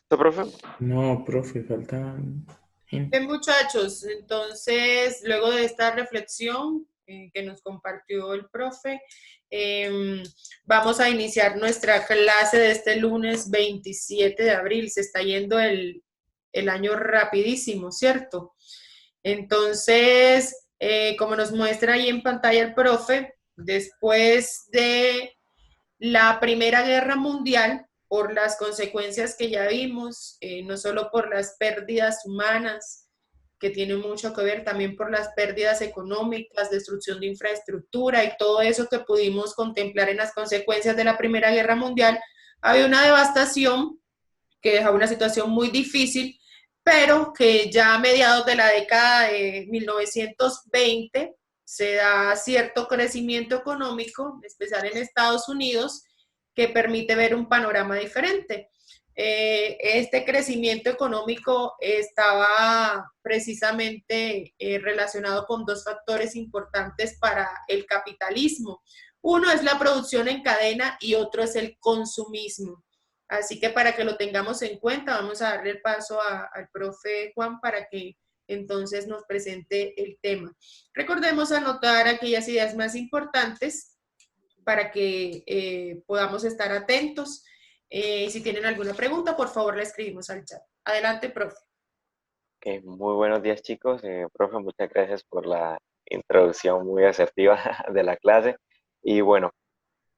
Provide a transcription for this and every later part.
¿Listo, profe? No, profe, faltan gente. Bien, muchachos, entonces, luego de esta reflexión que nos compartió el profe, vamos a iniciar nuestra clase de este lunes 27 de abril. Se está yendo el año rapidísimo, ¿cierto? Entonces, como nos muestra ahí en pantalla el profe, después de la Primera Guerra Mundial, por las consecuencias que ya vimos, no solo por las pérdidas humanas, que tienen mucho que ver también por las pérdidas económicas, destrucción de infraestructura y todo eso que pudimos contemplar en las consecuencias de la Primera Guerra Mundial, había una devastación que dejaba una situación muy difícil, pero que ya a mediados de la década de 1920 se da cierto crecimiento económico, en especial en Estados Unidos, que permite ver un panorama diferente. Este crecimiento económico estaba precisamente relacionado con dos factores importantes para el capitalismo. Uno es la producción en cadena y otro es el consumismo. Así que para que lo tengamos en cuenta, vamos a darle el paso al profe Juan para que entonces nos presente el tema. Recordemos anotar aquellas ideas más importantes para que podamos estar atentos. Y si tienen alguna pregunta, por favor la escribimos al chat. Adelante, profe. Muy buenos días, chicos. Profe, muchas gracias por la introducción muy asertiva de la clase. Y bueno,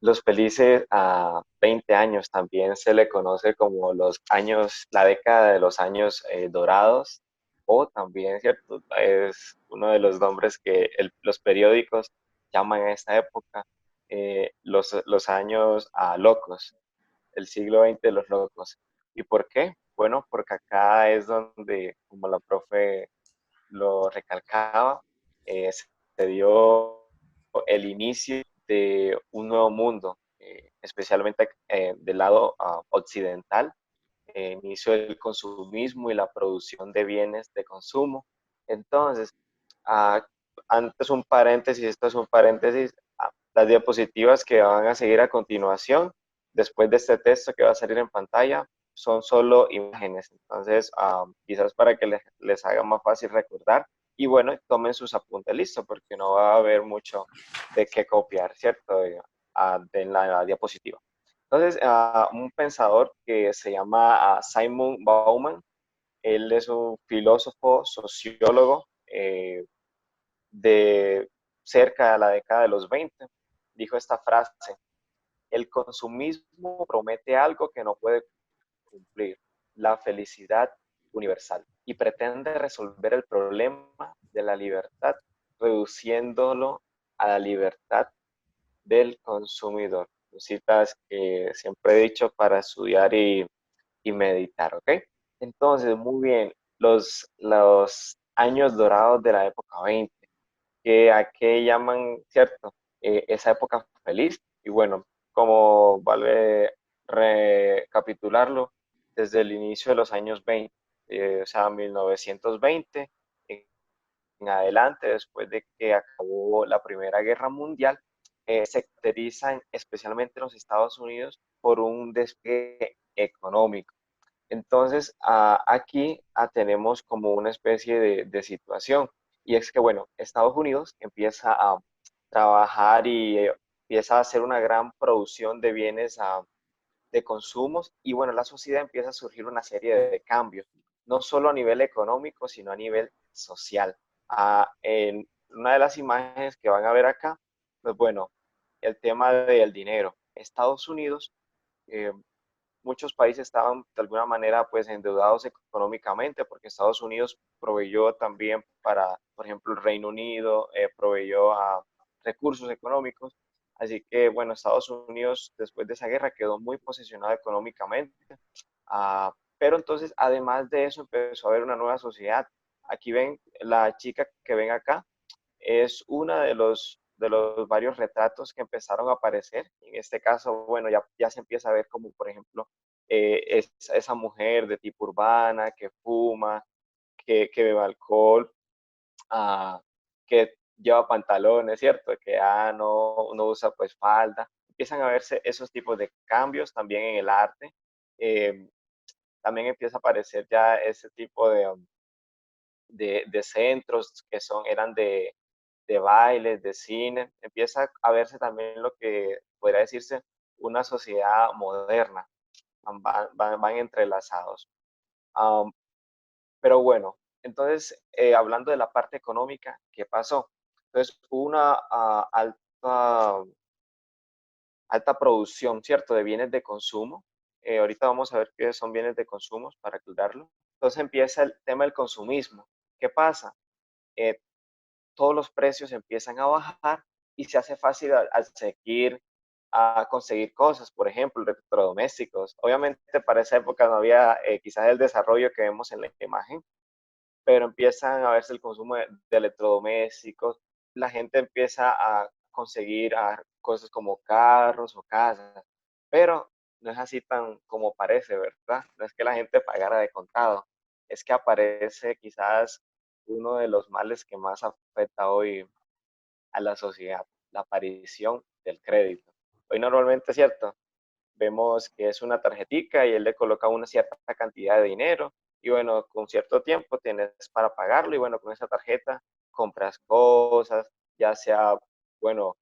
los felices a 20 años también se le conoce como los años, la década de los años dorados, o también, ¿cierto? Es uno de los nombres que los periódicos llaman a esta época los años locos, el siglo XX de los locos. ¿Y por qué? Bueno, porque acá es donde, como la profe lo recalcaba, se dio el inicio de un nuevo mundo, especialmente del lado occidental, inicio del consumismo y la producción de bienes de consumo. Entonces, ah, antes un paréntesis, esto es un paréntesis, las diapositivas que van a seguir a continuación, después de este texto que va a salir en pantalla, son solo imágenes. Entonces, quizás para que les haga más fácil recordar. Y bueno, tomen sus apuntes, listo, porque no va a haber mucho de qué copiar, ¿cierto? De la diapositiva. Entonces, un pensador que se llama Simon Bauman, él es un filósofo, sociólogo de cerca de la década de los 20, dijo esta frase: el consumismo promete algo que no puede cumplir, la felicidad universal, y pretende resolver el problema de la libertad reduciéndolo a la libertad del consumidor. Citas que siempre he dicho para estudiar y meditar, ¿ok? Entonces, muy bien, los años dorados de la época 20, que a qué llaman, ¿cierto? Esa época feliz. Y bueno, como vale recapitularlo, desde el inicio de los años 20, o sea, 1920, en adelante, después de que acabó la Primera Guerra Mundial, se caracterizan especialmente en los Estados Unidos por un despegue económico. Entonces, aquí tenemos como una especie de situación, y es que, bueno, Estados Unidos empieza a trabajar y empieza a hacer una gran producción de bienes de consumos, y bueno, la sociedad empieza a surgir una serie de cambios, no solo a nivel económico, sino a nivel social. En una de las imágenes que van a ver acá, pues bueno, el tema del dinero. Estados Unidos, eh, muchos países estaban de alguna manera pues endeudados económicamente, porque Estados Unidos proveyó también para, por ejemplo, el Reino Unido, proveyó a recursos económicos. Así que bueno, Estados Unidos después de esa guerra quedó muy posicionado económicamente. Pero entonces, además de eso, empezó a haber una nueva sociedad. Aquí ven la chica que ven acá, es una de los varios retratos que empezaron a aparecer. En este caso, bueno, ya se empieza a ver como, por ejemplo, esa mujer de tipo urbana que fuma, que bebe alcohol, ah, que lleva pantalones, ¿cierto? Que no usa pues falda. Empiezan a verse esos tipos de cambios también en el arte. Eh, también empieza a aparecer ya ese tipo de centros que eran de bailes, de cine, empieza a verse también lo que podría decirse una sociedad moderna, van entrelazados. Am, pero bueno, entonces, hablando de la parte económica, ¿qué pasó? Entonces, hubo una alta producción, ¿cierto?, de bienes de consumo. Ahorita vamos a ver qué son bienes de consumo para aclararlo. Entonces empieza el tema del consumismo. ¿Qué pasa? Eh, Todos los precios empiezan a bajar y se hace fácil al seguir a conseguir cosas, por ejemplo, electrodomésticos. Obviamente para esa época no había quizás el desarrollo que vemos en la imagen, pero empiezan a verse el consumo de electrodomésticos, la gente empieza a conseguir cosas como carros o casas, pero no es así tan como parece, ¿verdad? No es que la gente pagara de contado, es que aparece quizás uno de los males que más afecta hoy a la sociedad, la aparición del crédito. Hoy normalmente, ¿cierto? Vemos que es una tarjetica y él le coloca una cierta cantidad de dinero y bueno, con cierto tiempo tienes para pagarlo y bueno, con esa tarjeta compras cosas, ya sea, bueno,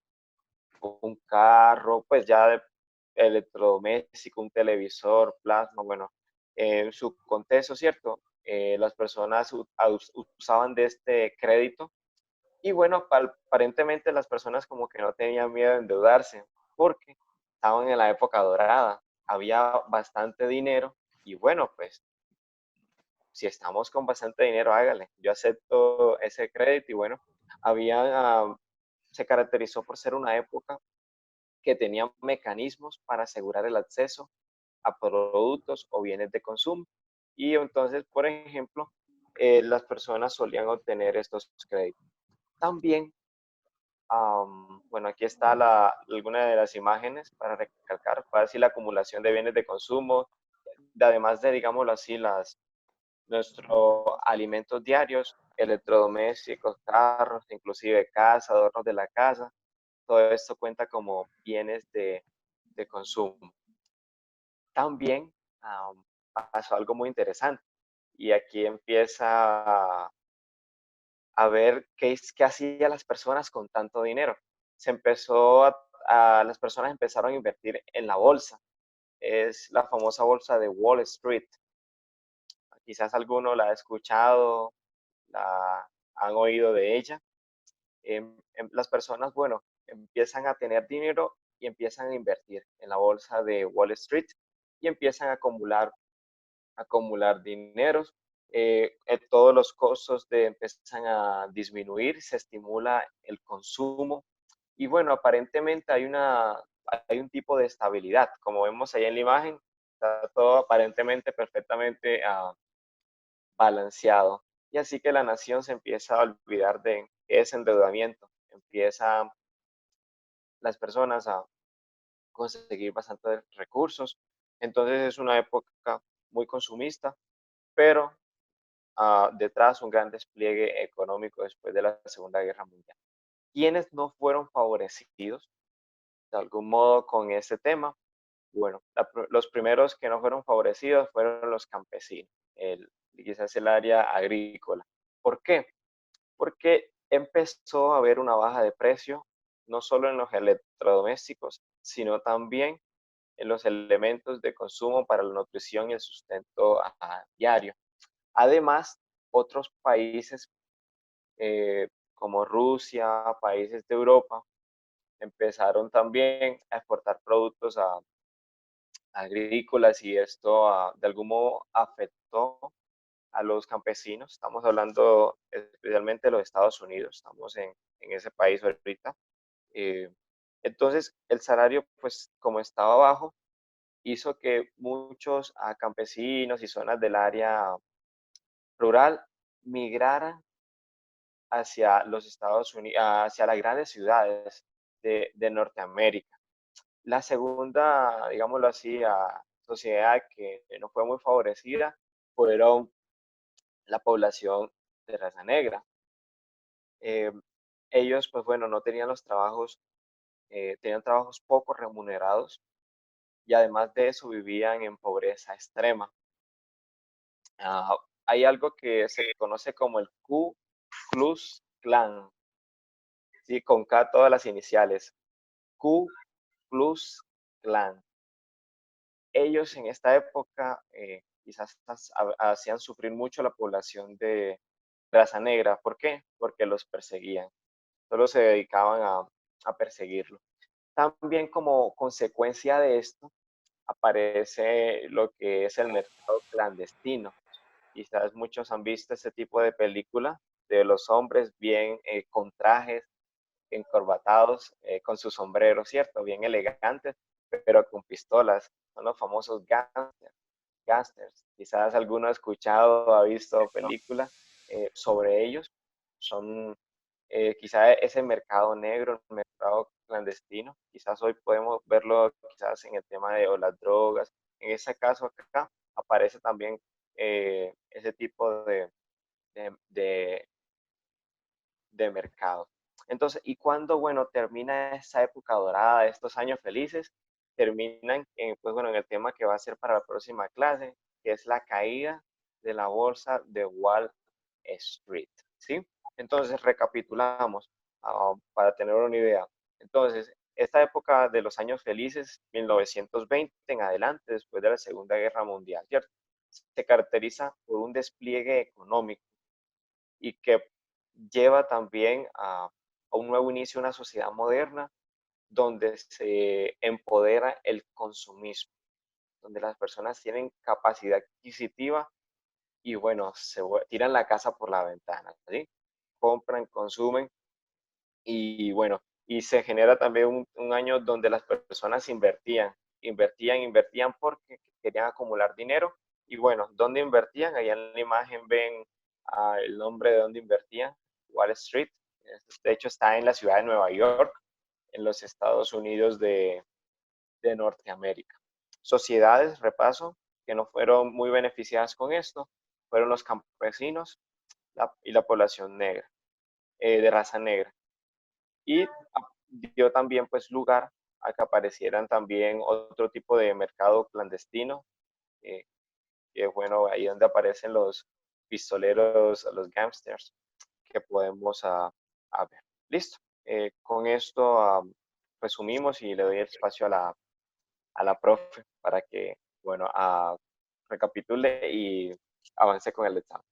un carro, pues ya de electrodoméstico, un televisor, plasma, bueno, en su contexto, ¿cierto? Las personas usaban de este crédito y bueno, aparentemente las personas como que no tenían miedo de endeudarse porque estaban en la época dorada, había bastante dinero y bueno, pues si estamos con bastante dinero, hágale, yo acepto ese crédito y bueno, había, se caracterizó por ser una época que tenía mecanismos para asegurar el acceso a productos o bienes de consumo. Y entonces, por ejemplo, las personas solían obtener estos créditos. También bueno, aquí está alguna de las imágenes para recalcar, para decir la acumulación de bienes de consumo, además de, digámoslo así, nuestros alimentos diarios, electrodomésticos, carros, inclusive casa, adornos de la casa, todo esto cuenta como bienes de consumo. También pasó algo muy interesante y aquí empieza a ver qué hacían las personas con tanto dinero. Las personas empezaron a invertir en la bolsa. Es la famosa bolsa de Wall Street. Quizás alguno la ha escuchado, la han oído de ella. Las personas, bueno, empiezan a tener dinero y empiezan a invertir en la bolsa de Wall Street y empiezan a acumular dineros, todos los costos empiezan a disminuir, se estimula el consumo y bueno, aparentemente hay un tipo de estabilidad, como vemos ahí en la imagen, está todo aparentemente perfectamente balanceado. Y así que la nación se empieza a olvidar de ese endeudamiento, empiezan las personas a conseguir bastantes recursos. Entonces es una época muy consumista, pero detrás un gran despliegue económico después de la Segunda Guerra Mundial. ¿Quiénes no fueron favorecidos de algún modo con este tema? Bueno, los primeros que no fueron favorecidos fueron los campesinos, quizás el área agrícola. ¿Por qué? Porque empezó a haber una baja de precio, no solo en los electrodomésticos, sino también en los elementos de consumo para la nutrición y el sustento diario. Además, otros países como Rusia, países de Europa, empezaron también a exportar productos agrícolas y esto de algún modo afectó a los campesinos. Estamos hablando especialmente de los Estados Unidos, estamos en ese país ahorita. Eh, entonces, el salario, pues como estaba bajo, hizo que muchos campesinos y zonas del área rural migraran hacia los Estados Unidos, hacia las grandes ciudades de Norteamérica. La segunda, digámoslo así, sociedad que no fue muy favorecida fueron la población de raza negra. Eh, Ellos, pues bueno, no tenían los trabajos, tenían trabajos poco remunerados y además de eso vivían en pobreza extrema. Ah, hay algo que se conoce como el Ku Klux Klan, ¿sí? Con K todas las iniciales. Ku Klux Klan. Ellos en esta época quizás hacían sufrir mucho a la población de raza negra. ¿Por qué? Porque los perseguían. Solo se dedicaban a perseguirlo. También como consecuencia de esto aparece lo que es el mercado clandestino. Quizás muchos han visto ese tipo de película de los hombres bien con trajes, encorbatados, con sus sombreros, ¿cierto? Bien elegantes, pero con pistolas. Son los famosos gangsters. Quizás alguno ha escuchado, ha visto películas sobre ellos. Son quizás ese mercado negro, el mercado clandestino. Quizás hoy podemos verlo quizás en el tema de o las drogas. En ese caso acá aparece también ese tipo de, de, de mercado. Entonces, ¿y cuando, bueno, termina esa época dorada, estos años felices? Terminan, pues bueno, en el tema que va a ser para la próxima clase, que es la caída de la bolsa de Wall Street, ¿sí? Entonces, recapitulamos para tener una idea. Entonces, esta época de los años felices, 1920 en adelante, después de la Segunda Guerra Mundial, ¿cierto? Se caracteriza por un despliegue económico y que lleva también a un nuevo inicio, una sociedad moderna donde se empodera el consumismo, donde las personas tienen capacidad adquisitiva y bueno, tiran la casa por la ventana, ¿sí? Compran, consumen y bueno, y se genera también un año donde las personas invertían porque querían acumular dinero y bueno, ¿dónde invertían? Allá en la imagen ven el nombre de dónde invertían, Wall Street. De hecho, está en la ciudad de Nueva York, en los Estados Unidos de Norteamérica. Sociedades, repaso, que no fueron muy beneficiadas con esto, fueron los campesinos y la población negra, de raza negra. Y dio también pues lugar a que aparecieran también otro tipo de mercado clandestino, eh, que bueno, ahí donde aparecen los pistoleros, los gangsters, que podemos ver. Listo. Con esto resumimos y le doy el espacio a la profe para que, bueno, recapitule y avance con el examen.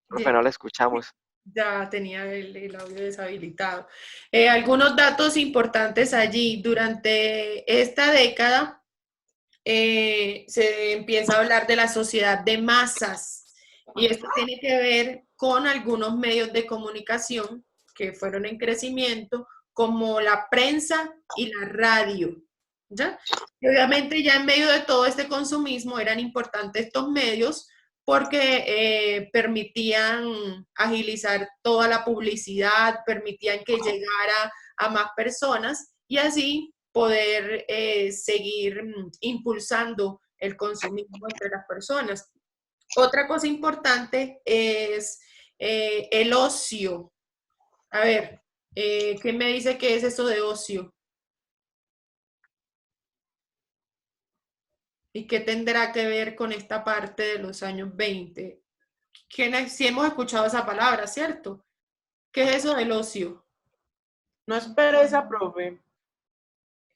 Profe, Bien, no la escuchamos. ya tenía el audio deshabilitado. Algunos datos importantes allí. Durante esta década se empieza a hablar de la sociedad de masas y esto tiene que ver con algunos medios de comunicación que fueron en crecimiento, como la prensa y la radio. ¿Ya? Y obviamente ya en medio de todo este consumismo eran importantes estos medios porque permitían agilizar toda la publicidad, permitían que llegara a más personas y así poder seguir impulsando el consumismo entre las personas. Otra cosa importante es el ocio. A ver, ¿qué me dice que es eso de ocio? ¿Y qué tendrá que ver con esta parte de los años 20? Si hemos escuchado esa palabra, ¿cierto? ¿Qué es eso del ocio? No es pereza, profe.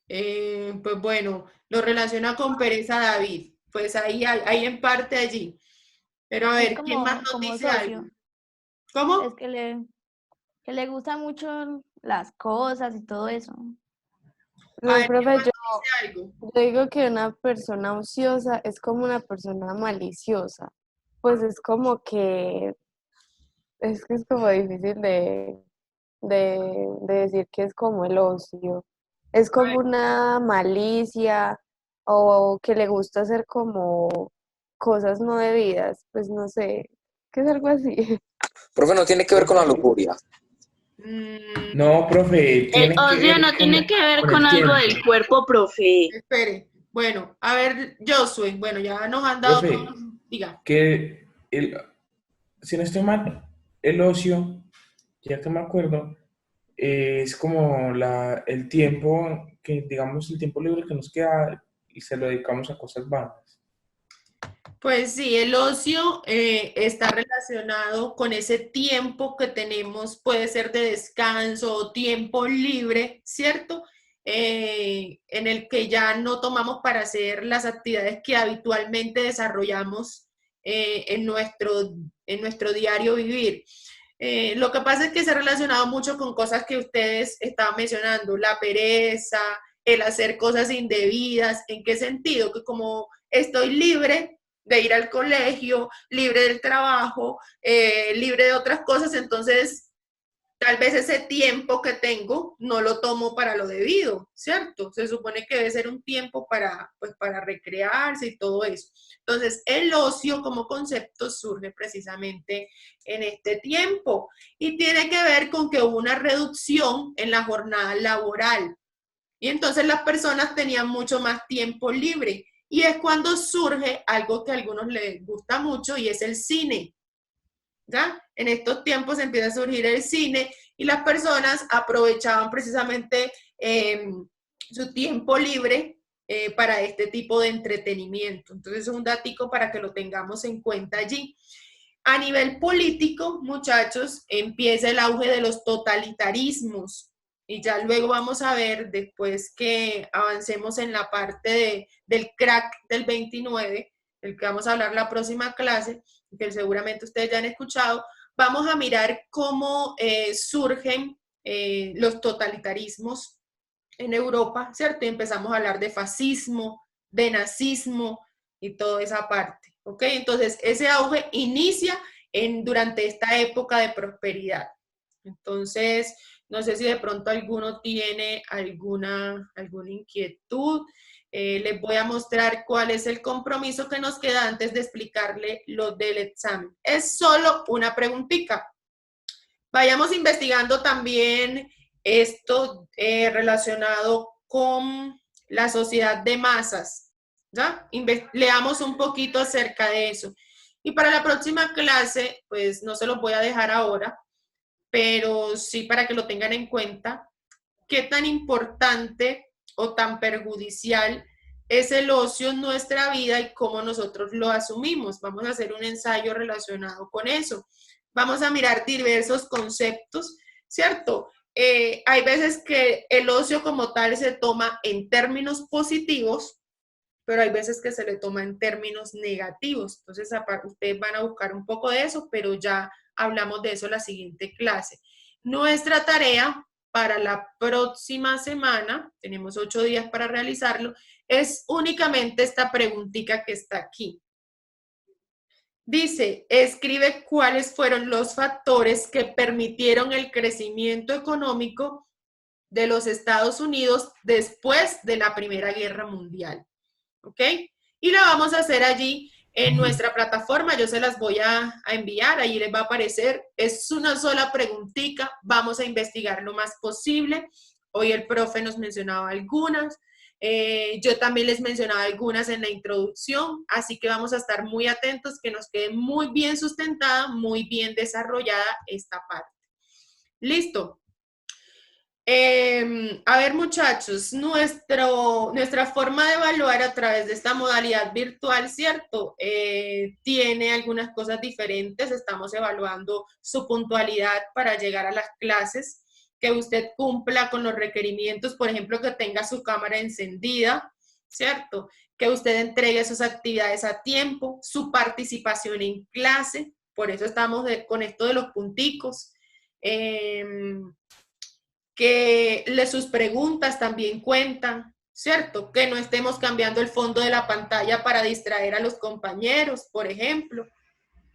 Pues bueno, lo relaciona con pereza David. Pues ahí en parte allí. Pero a Es ver, ¿quién más nos como dice algo? socio. Es ¿Cómo? que le gustan mucho las cosas y todo eso. A ver, ¿quién Profe, más nos dice algo? yo digo que una persona ociosa es como una persona maliciosa. Pues es como que es como difícil de decir que es como el ocio. Es A ver, como una malicia o que le gusta hacer como cosas no debidas. Pues no sé, que es algo así. Profe, no tiene que ver con la lujuria. No, profe, El tiene que ocio ver no tiene que ver con con el algo tiempo. del cuerpo, profe. espere. Bueno, a ver, Josué, bueno, ya nos han dado Profe, todos, diga. que si no estoy mal, el ocio ya que me acuerdo, es como el tiempo que, digamos, el tiempo libre que nos queda y se lo dedicamos a cosas vanas. Pues sí, el ocio está relacionado con ese tiempo que tenemos, puede ser de descanso o tiempo libre, ¿cierto? En el que ya no tomamos para hacer las actividades que habitualmente desarrollamos en nuestro diario vivir. Lo que pasa es que se ha relacionado mucho con cosas que ustedes estaban mencionando, la pereza, el hacer cosas indebidas. ¿En qué sentido? Que como estoy libre de ir al colegio, libre del trabajo, libre de otras cosas, entonces tal vez ese tiempo que tengo no lo tomo para lo debido, ¿cierto? Se supone que debe ser un tiempo para, pues, para recrearse y todo eso. Entonces, el ocio como concepto surge precisamente en este tiempo y tiene que ver con que hubo una reducción en la jornada laboral y entonces las personas tenían mucho más tiempo libre. Y es cuando surge algo que a algunos les gusta mucho y es el cine. ¿Ya? En estos tiempos empieza a surgir el cine y las personas aprovechaban precisamente su tiempo libre para este tipo de entretenimiento. Entonces es un datico para que lo tengamos en cuenta allí. A nivel político, muchachos, empieza el auge de los totalitarismos. Y ya luego vamos a ver, después que avancemos en la parte del crack del 29, del que vamos a hablar la próxima clase, que seguramente ustedes ya han escuchado, vamos a mirar cómo surgen los totalitarismos en Europa, ¿cierto? Y empezamos a hablar de fascismo, de nazismo y toda esa parte, ¿ok? Entonces, ese auge inicia durante esta época de prosperidad. Entonces, no sé si de pronto alguno tiene alguna inquietud. Les voy a mostrar cuál es el compromiso que nos queda antes de explicarle lo del examen. Es solo una preguntita. Vayamos investigando también esto relacionado con la sociedad de masas, ¿ya? Leamos un poquito acerca de eso. Y para la próxima clase, pues no se los voy a dejar ahora, pero sí para que lo tengan en cuenta, qué tan importante o tan perjudicial es el ocio en nuestra vida y cómo nosotros lo asumimos. Vamos a hacer un ensayo relacionado con eso. Vamos a mirar diversos conceptos, ¿cierto? Hay veces que el ocio como tal se toma en términos positivos, pero hay veces que se le toma en términos negativos. Entonces, ustedes van a buscar un poco de eso, pero ya hablamos de eso en la siguiente clase. Nuestra tarea para la próxima semana, tenemos 8 días para realizarlo, es únicamente esta preguntita que está aquí. Dice, escribe cuáles fueron los factores que permitieron el crecimiento económico de los Estados Unidos después de la Primera Guerra Mundial. ¿Ok? Y la vamos a hacer allí en nuestra plataforma. Yo se las voy a enviar, ahí les va a aparecer. Es una sola preguntita, vamos a investigar lo más posible. Hoy el profe nos mencionaba algunas. Yo también les mencionaba algunas en la introducción, así que vamos a estar muy atentos, que nos quede muy bien sustentada, muy bien desarrollada esta parte. ¿Listo? A ver, muchachos, nuestra forma de evaluar a través de esta modalidad virtual, ¿cierto? Tiene algunas cosas diferentes. Estamos evaluando su puntualidad para llegar a las clases, que usted cumpla con los requerimientos, por ejemplo, que tenga su cámara encendida, ¿cierto? Que usted entregue sus actividades a tiempo, su participación en clase, por eso estamos con esto de los punticos. Que sus preguntas también cuentan, ¿cierto? Que no estemos cambiando el fondo de la pantalla para distraer a los compañeros, por ejemplo.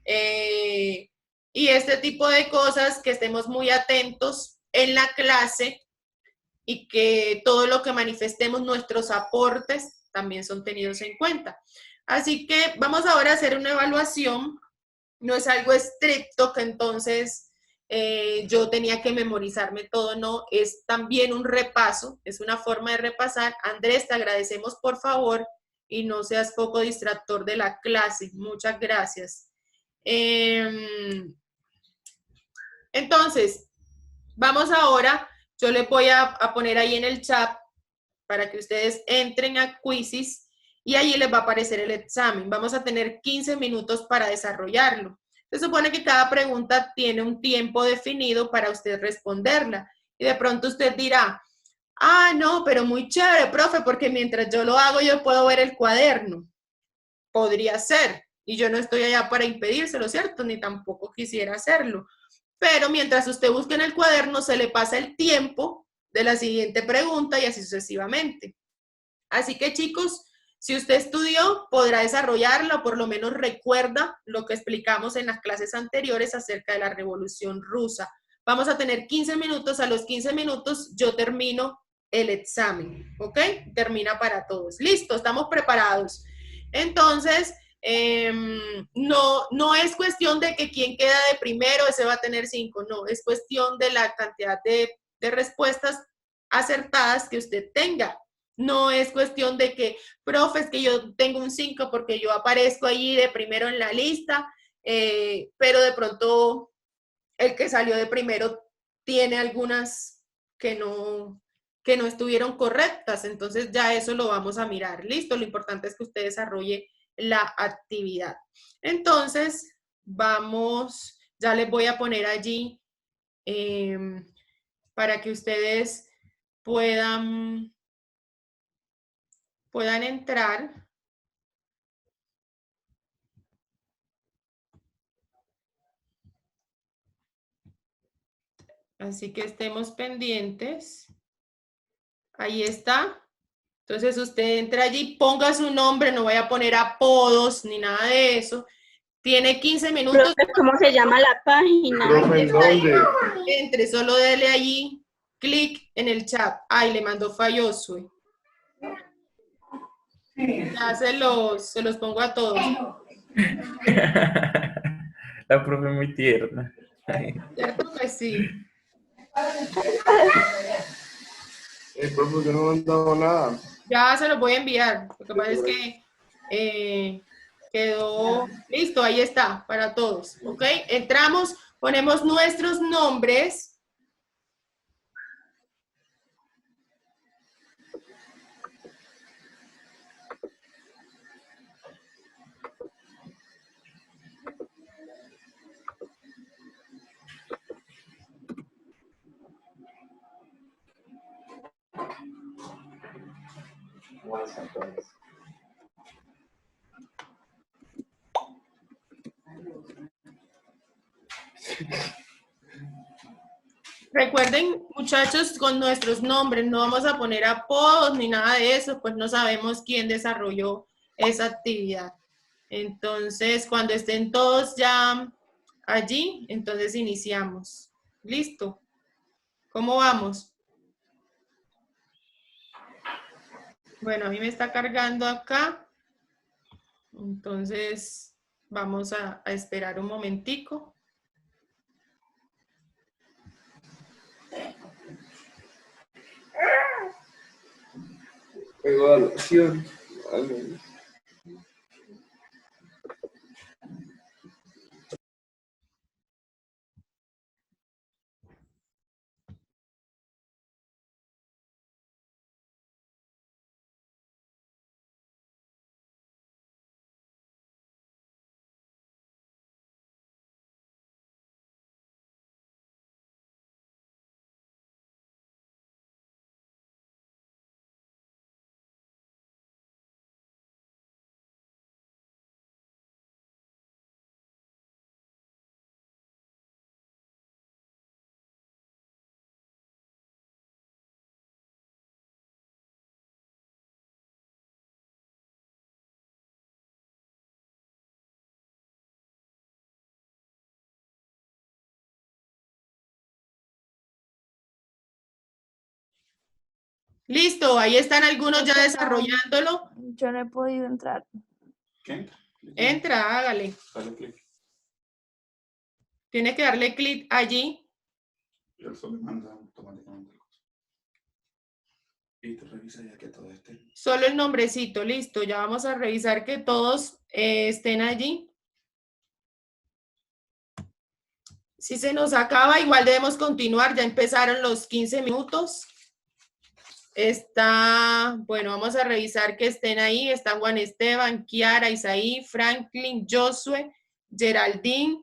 Y este tipo de cosas, que estemos muy atentos en la clase y que todo lo que manifestemos, nuestros aportes, también son tenidos en cuenta. Así que vamos ahora a hacer una evaluación. No es algo estricto que entonces yo tenía que memorizarme todo, no, es también un repaso, es una forma de repasar. Andrés, te agradecemos por favor y no seas poco distractor de la clase. Muchas gracias. Entonces, Vamos ahora, yo les voy a poner ahí en el chat para que ustedes entren a Quizzes y ahí les va a aparecer el examen. Vamos a tener 15 minutos para desarrollarlo. Se supone que cada pregunta tiene un tiempo definido para usted responderla. Y de pronto usted dirá, ah, no, pero muy chévere, profe, porque mientras yo lo hago yo puedo ver el cuaderno. Podría ser. Y yo no estoy allá para impedírselo, ¿cierto? Ni tampoco quisiera hacerlo. Pero mientras usted busque en el cuaderno, se le pasa el tiempo de la siguiente pregunta y así sucesivamente. Así que, chicos, si usted estudió, podrá desarrollarla o por lo menos recuerda lo que explicamos en las clases anteriores acerca de la Revolución Rusa. Vamos a tener 15 minutos. A los 15 minutos yo termino el examen, ¿ok? Termina para todos. Listo, estamos preparados. Entonces, no es cuestión de que quien queda de primero, ese va a tener 5, no, es cuestión de la cantidad de respuestas acertadas que usted tenga. No es cuestión de que, profe, es que yo tengo un 5 porque yo aparezco allí de primero en la lista, pero de pronto el que salió de primero tiene algunas que no estuvieron correctas, entonces ya eso lo vamos a mirar. Listo, lo importante es que usted desarrolle la actividad. Entonces, vamos, ya les voy a poner allí para que ustedes puedan entrar. Así que estemos pendientes. Ahí está. Entonces usted entra allí, ponga su nombre, no vaya a poner apodos ni nada de eso. Tiene 15 minutos. Profe, ¿cómo se llama la página? Profe, ¿en dónde? Entre, solo dele allí, clic en el chat. Ay, le mandó Fayosue. Ya se los pongo a todos. La profe muy tierna. ¿Cierto que sí? Profe, yo no he mandado nada. Ya se los voy a enviar. Lo que pasa es que quedó listo, ahí está, para todos. ¿Ok? Entramos, ponemos nuestros nombres. Recuerden, muchachos, con nuestros nombres, no vamos a poner apodos ni nada de eso, pues no sabemos quién desarrolló esa actividad. Entonces, cuando estén todos ya allí, entonces iniciamos. ¿Listo? ¿Cómo vamos? Bueno, a mí me está cargando acá. Entonces, vamos a esperar un momentico. Evaluación. Listo, ahí están algunos ya desarrollándolo. Yo no he podido entrar. ¿Qué? Entra, hágale. Dale clic. Tiene que darle clic allí. Y él solo manda automáticamente el coso. Y te revisa ya que todo esté. Solo el nombrecito, listo. Ya vamos a revisar que todos estén allí. Si se nos acaba, igual debemos continuar, ya empezaron los 15 minutos. Está, bueno, vamos a revisar que estén ahí. Está Juan Esteban, Kiara, Isaí, Franklin, Josué, Geraldine,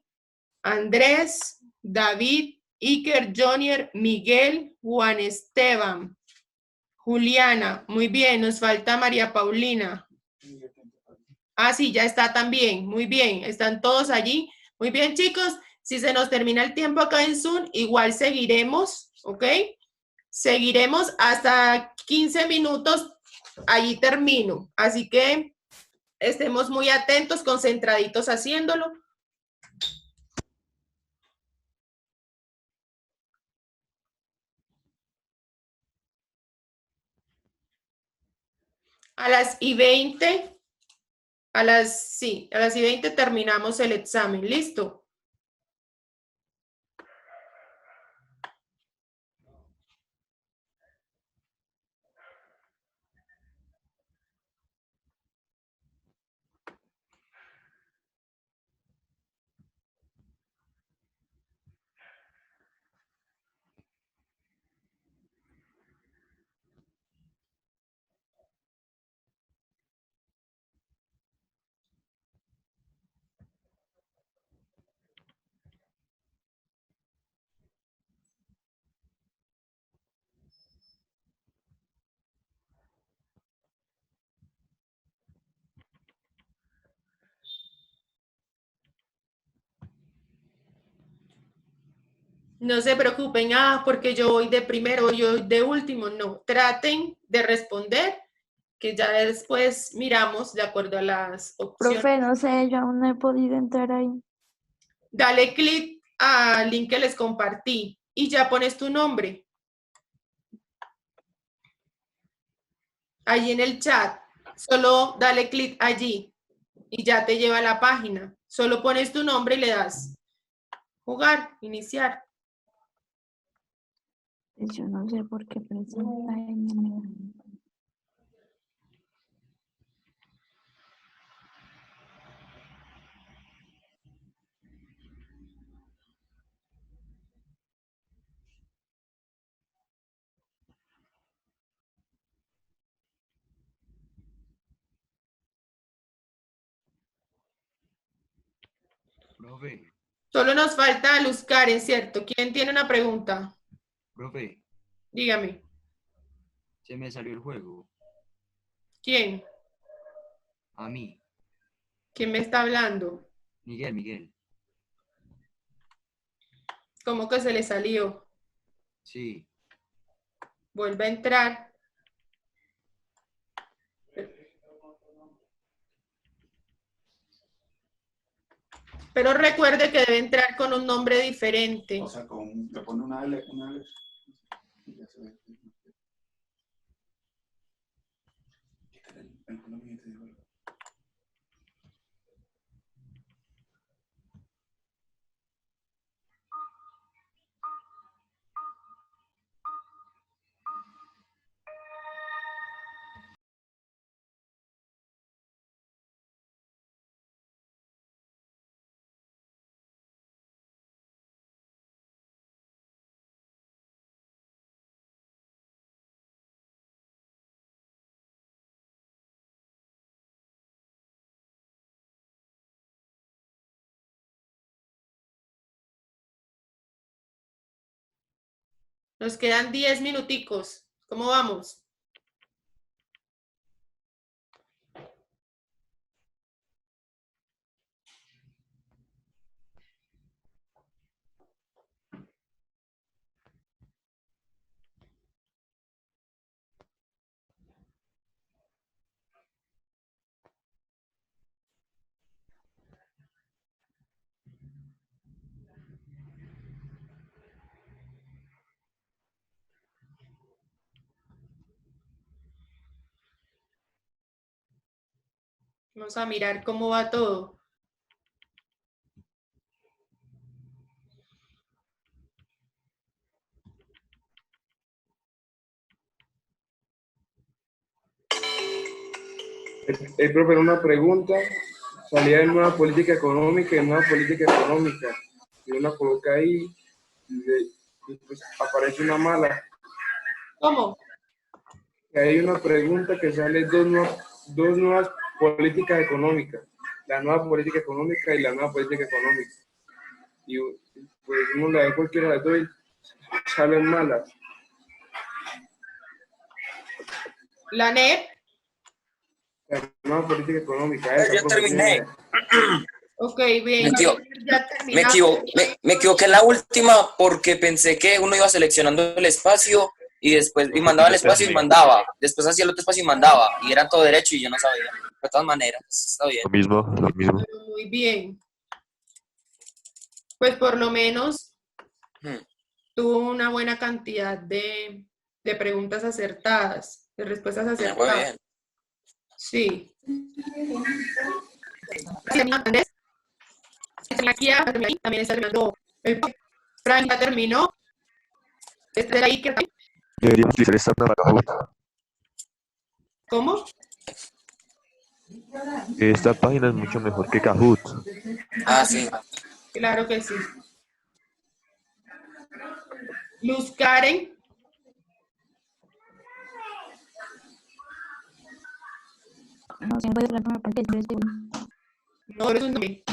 Andrés, David, Iker, Jonier, Miguel, Juan Esteban, Juliana. Muy bien, nos falta María Paulina. Ah, sí, ya está también. Muy bien, están todos allí. Muy bien, chicos. Si se nos termina el tiempo acá en Zoom, igual seguiremos, ¿ok? Seguiremos hasta 15 minutos. Allí termino. Así que estemos muy atentos, concentraditos haciéndolo. A las y 20, a las y 20 terminamos el examen. ¿Listo? No se preocupen, porque yo voy de primero, yo voy de último. No, traten de responder, que ya después miramos de acuerdo a las opciones. Profe, no sé, yo aún no he podido entrar ahí. Dale clic al link que les compartí y ya pones tu nombre. Allí en el chat, solo dale clic allí y ya te lleva a la página. Solo pones tu nombre y le das jugar, iniciar. Yo no sé por qué presenta ahí, no me da. Profe, Solo nos falta Luz Karen, ¿cierto? ¿Quién tiene una pregunta? profe, Dígame. se me salió el juego. ¿Quién? A mí, ¿Quién me está hablando? Miguel. ¿Cómo que se le salió? Sí, Vuelve a entrar. Pero recuerde que debe entrar con un nombre diferente. O sea, le pone una L, y ya se ve. Quítale el color y te digo algo. Nos quedan 10 minuticos. ¿Cómo vamos? Vamos a mirar cómo va todo. Profe, una pregunta. Salía en nueva política económica y nueva política económica. y uno la coloca ahí y pues aparece una mala. ¿Cómo? Y hay una pregunta que sale dos nuevas políticas económicas, la nueva política económica y la nueva política económica. Y pues uno le da cualquiera de las dos y salen malas. La NEP. La nueva política económica. Yo Esa, ya profe, terminé. tiene- Ok, bien. Ya Me terminamos. equivoqué en la última porque pensé que uno iba seleccionando el espacio y después y mandaba el espacio y mandaba. Después hacía el otro espacio y mandaba. Y era todo derecho y yo no sabía. De todas maneras, está bien. Lo mismo. Muy bien. Pues por lo menos tuvo una buena cantidad de preguntas acertadas, de respuestas Me fue acertadas. bien. Sí. Andrés, aquí también está terminando. Frank ya terminó. Este de ahí que... Deberíamos utilizar esta para Kahoot. ¿Cómo? Esta página es mucho mejor que Kahoot. Ah, sí. Claro que sí. Luz Karen. No, si no puedes hablar porque yo estoy... No eres un nombre.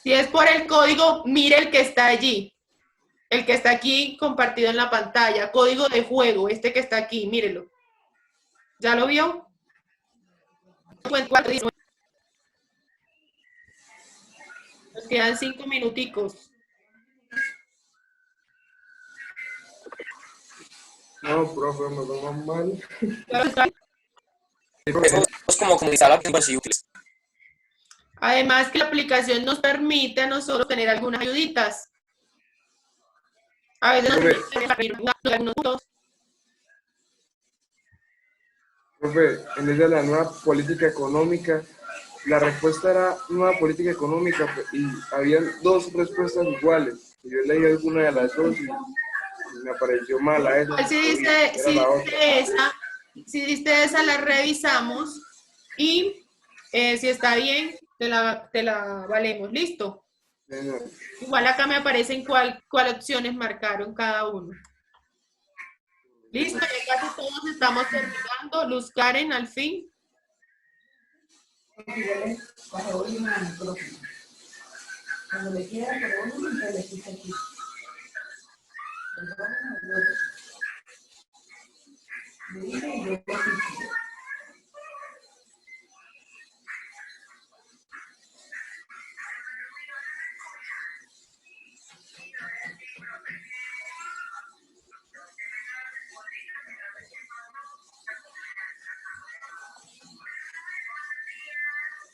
Si es por el código, mire el que está allí. El que está aquí compartido en la pantalla. Código de juego, este que está aquí, mírelo. ¿Ya lo vio? Nos quedan 5 minuticos. No, profe, me va mal. Es como comunizar aplicaciones útiles. Además que la aplicación nos permite a nosotros tener algunas ayuditas. A veces nos permite algunos puntos. Profe, en vez de la nueva política económica, la respuesta era nueva política económica y habían dos respuestas iguales. Y yo leí alguna de las dos y me pareció mala esa. Igual si diste esa, la revisamos y si está bien, te la valemos. ¿Listo? Igual acá me aparecen cuál opciones marcaron cada uno. Listo, ya casi todos estamos terminando. Luz Karen, al fin. Cuando le quiera, pero uno nunca le quita aquí.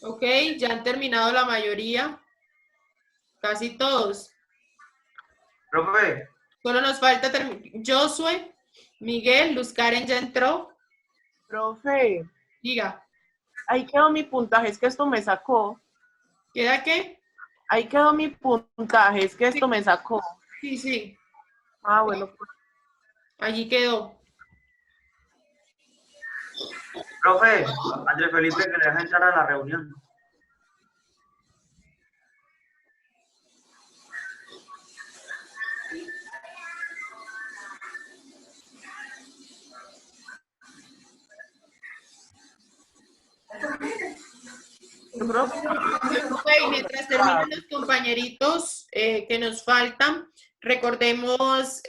Ok, ya han terminado la mayoría. Casi todos. Profe. Solo nos falta Josué, Miguel, Luz Karen ya entró. Profe. Diga. Ahí quedó mi puntaje, es que esto me sacó. ¿Queda qué? Ahí quedó mi puntaje, es que esto me sacó. Sí, sí. Ah, bueno. Allí quedó. Profe, Andrés Felipe, que le deja entrar a la reunión. Mientras terminan los compañeritos que nos faltan, recordemos,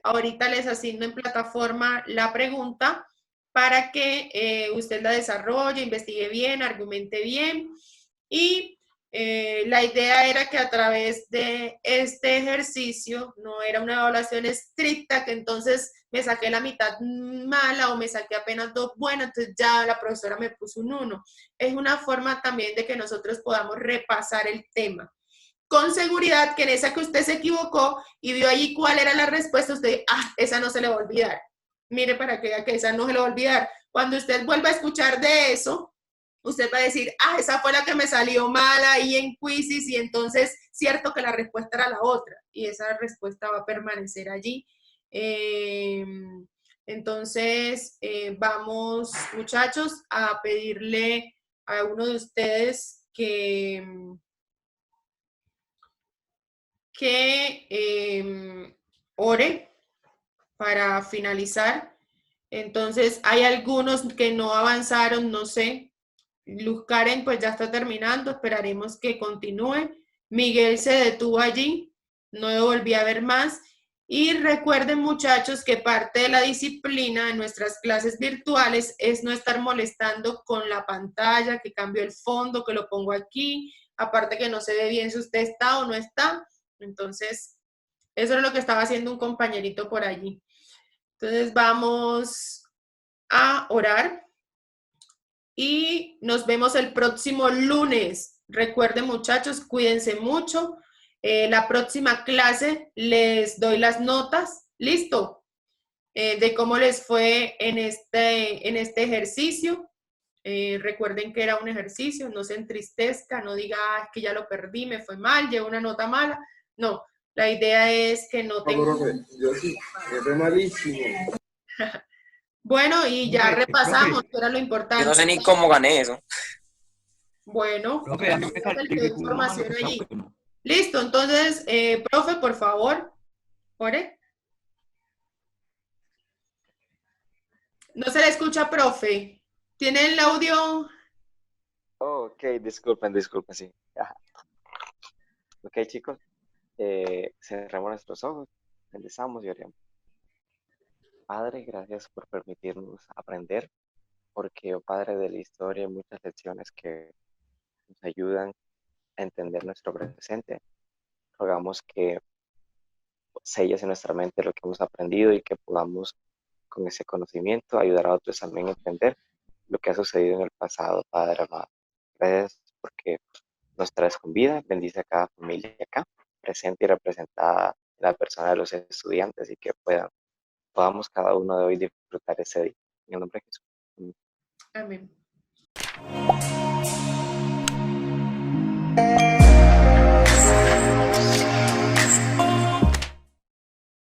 ahorita les asigno en plataforma la pregunta para que usted la desarrolle, investigue bien, argumente bien y la idea era que a través de este ejercicio, no era una evaluación estricta, que entonces me saqué la mitad mala o me saqué apenas 2 buenas, entonces ya la profesora me puso un 1. Es una forma también de que nosotros podamos repasar el tema. Con seguridad que en esa que usted se equivocó y vio allí cuál era la respuesta, usted, esa no se le va a olvidar. Mire para que vea que esa no se le va a olvidar. Cuando usted vuelva a escuchar de eso, usted va a decir, esa fue la que me salió mala ahí en Quizzes y entonces cierto que la respuesta era la otra y esa respuesta va a permanecer allí. Entonces, vamos, muchachos, a pedirle a uno de ustedes que que ore para finalizar. Entonces, hay algunos que no avanzaron, no sé. Luz Karen, pues ya está terminando, esperaremos que continúe. Miguel se detuvo allí, no lo volví a ver más. Y recuerden, muchachos, que parte de la disciplina de nuestras clases virtuales es no estar molestando con la pantalla, que cambio el fondo, que lo pongo aquí, aparte que no se ve bien si usted está o no está. Entonces, eso es lo que estaba haciendo un compañerito por allí. Entonces, vamos a orar y nos vemos el próximo lunes. Recuerden, muchachos, cuídense mucho. La próxima clase les doy las notas, listo, de cómo les fue en este ejercicio. Recuerden que era un ejercicio, no se entristezca, no diga que ya lo perdí, me fue mal, llevo una nota mala. No, la idea es que no tengan... profe, yo sí, me fue malísimo. Bueno, y ya repasamos, que era lo importante. Yo no sé ni cómo gané eso. Bueno, Profe, a mí me calificó información mal, allí. Listo, entonces, profe, por favor, ore. No se le escucha, profe. ¿Tiene el audio? Ok, disculpen, sí. Ajá. Ok, chicos, cerramos nuestros ojos, bendecamos y oremos. Padre, gracias por permitirnos aprender, porque, oh Padre de la historia, hay muchas lecciones que nos ayudan a entender nuestro presente. Rogamos que selles en nuestra mente lo que hemos aprendido y que podamos, con ese conocimiento, ayudar a otros también a entender lo que ha sucedido en el pasado, Padre amado. Gracias porque nos traes con vida, bendice a cada familia acá, presente y representada en la persona de los estudiantes y que podamos cada uno de hoy disfrutar ese día. En el nombre de Jesús. Amén.